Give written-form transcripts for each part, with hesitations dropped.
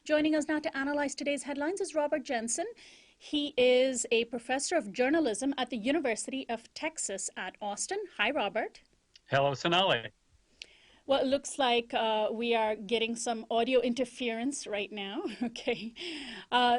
Joining us now to analyze today's headlines is Robert Jensen. He is a professor of journalism at the University of Texas at Austin. Hi, Robert. Hello, Sonali. Well, it looks like we are getting some audio interference right now. Okay. Uh,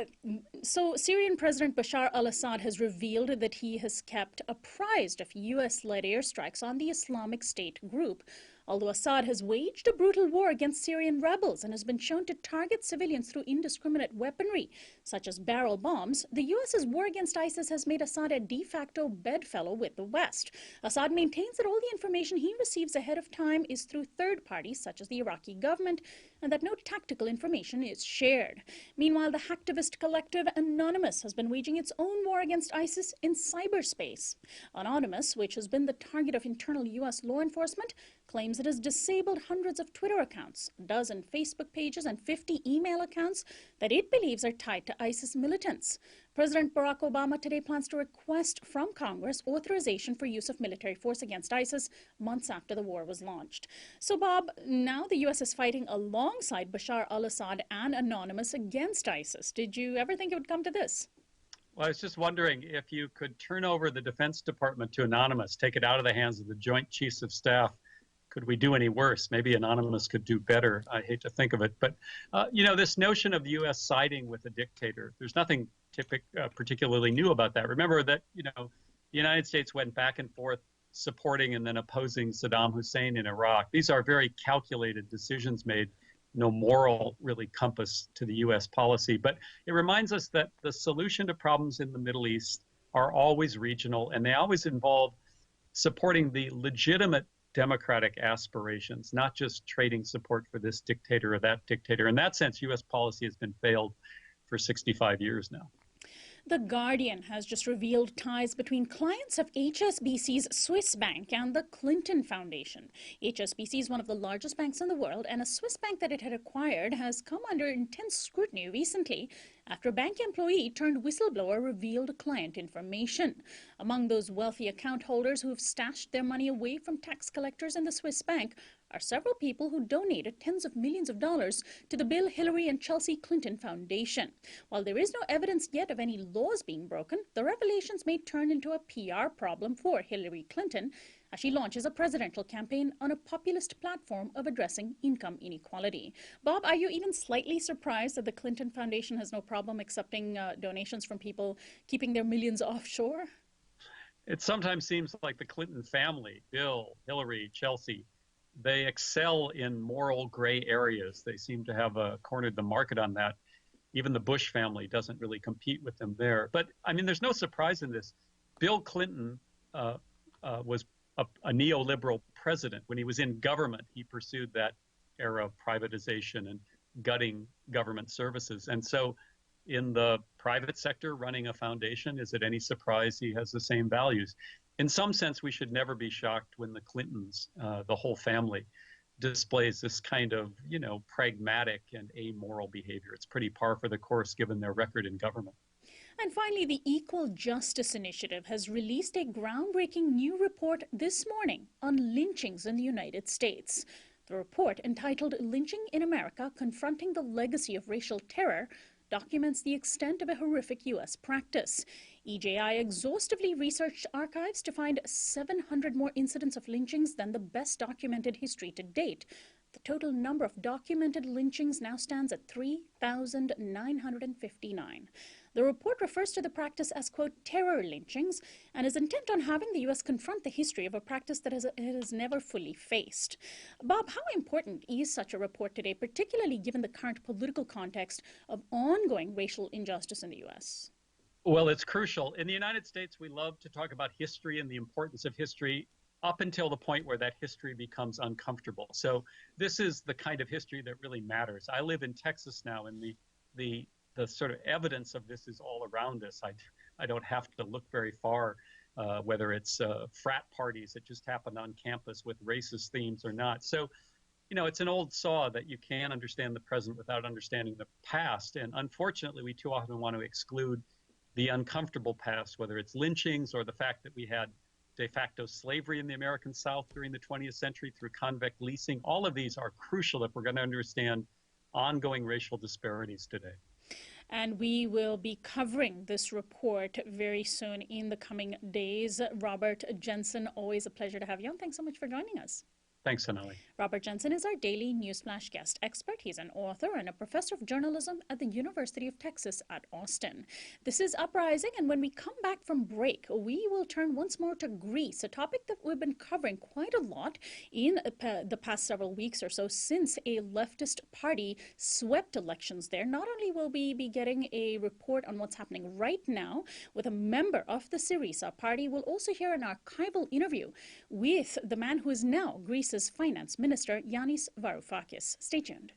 so, Syrian President Bashar al-Assad has revealed that he has kept apprised of U.S.-led airstrikes on the Islamic State group. Although Assad has waged a brutal war against Syrian rebels and has been shown to target civilians through indiscriminate weaponry, such as barrel bombs, the U.S.'s war against ISIS has made Assad a de facto bedfellow with the West. Assad maintains that all the information he receives ahead of time is through third parties, such as the Iraqi government, and that no tactical information is shared. Meanwhile, the hacktivist collective Anonymous has been waging its own war against ISIS in cyberspace. Anonymous, which has been the target of internal U.S. law enforcement, claims it has disabled hundreds of Twitter accounts, a dozen Facebook pages, and 50 email accounts that it believes are tied to ISIS militants. President Barack Obama today plans to request from Congress authorization for use of military force against ISIS months after the war was launched. So, Bob, now the U.S. is fighting alongside Bashar al-Assad and Anonymous against ISIS. Did you ever think it would come to this? Well, I was just wondering if you could turn over the Defense Department to Anonymous, take it out of the hands of the Joint Chiefs of Staff. Could we do any worse? Maybe Anonymous could do better. I hate to think of it. But, this notion of the U.S. siding with a dictator, there's nothing particularly new about that. Remember that, the United States went back and forth supporting and then opposing Saddam Hussein in Iraq. These are very calculated decisions made, no moral really compass to the U.S. policy. But it reminds us that the solution to problems in the Middle East are always regional, and they always involve supporting the legitimate democratic aspirations, not just trading support for this dictator or that dictator. In that sense, U.S. policy has been failed for 65 years now. The Guardian has just revealed ties between clients of HSBC's Swiss bank and the Clinton Foundation. HSBC is one of the largest banks in the world, and a Swiss bank that it had acquired has come under intense scrutiny recently after a bank employee turned whistleblower revealed client information. Among those wealthy account holders who have stashed their money away from tax collectors in the Swiss bank are several people who donated tens of millions of dollars to the Bill, Hillary, and Chelsea Clinton Foundation. While there is no evidence yet of any laws being broken, the revelations may turn into a PR problem for Hillary Clinton as she launches a presidential campaign on a populist platform of addressing income inequality. Bob, are you even slightly surprised that the Clinton Foundation has no problem accepting donations from people keeping their millions offshore? It sometimes seems like the Clinton family, Bill, Hillary, Chelsea, they excel in moral gray areas. They seem to have cornered the market on that. Even the Bush family doesn't really compete with them there. But, there's no surprise in this. Bill Clinton was a neoliberal president. When he was in government, he pursued that era of privatization and gutting government services. And so in the private sector, running a foundation, is it any surprise he has the same values? In some sense, we should never be shocked when the Clintons, the whole family, displays this kind of, pragmatic and amoral behavior. It's pretty par for the course given their record in government. And finally, the Equal Justice Initiative has released a groundbreaking new report this morning on lynchings in the United States. The report, entitled Lynching in America, Confronting the Legacy of Racial Terror, documents the extent of a horrific U.S. practice. EJI exhaustively researched archives to find 700 more incidents of lynchings than the best documented history to date. The total number of documented lynchings now stands at 3,959. The report refers to the practice as, quote, terror lynchings, and is intent on having the U.S. confront the history of a practice that it has never fully faced. Bob, how important is such a report today, particularly given the current political context of ongoing racial injustice in the U.S.? Well, it's crucial. In the United States, we love to talk about history and the importance of history up until the point where that history becomes uncomfortable. So this is the kind of history that really matters. I live in Texas now, and the sort of evidence of this is all around us. I don't have to look very far, whether it's frat parties that just happen on campus with racist themes or not. So, it's an old saw that you can't understand the present without understanding the past. And unfortunately, we too often want to exclude the uncomfortable past, whether it's lynchings or the fact that we had de facto slavery in the American South during the 20th century through convict leasing. All of these are crucial if we're going to understand ongoing racial disparities today. And we will be covering this report very soon in the coming days. Robert Jensen, always a pleasure to have you on. Thanks so much for joining us. Thanks, Sonali. Robert Jensen is our daily Newsflash guest expert. He's an author and a professor of journalism at the University of Texas at Austin. This is Uprising, and when we come back from break, we will turn once more to Greece, a topic that we've been covering quite a lot in the past several weeks or so since a leftist party swept elections there. Not only will we be getting a report on what's happening right now with a member of the Syriza party, we'll also hear an archival interview with the man who is now Greece's Finance Minister, Yanis Varoufakis. Stay tuned.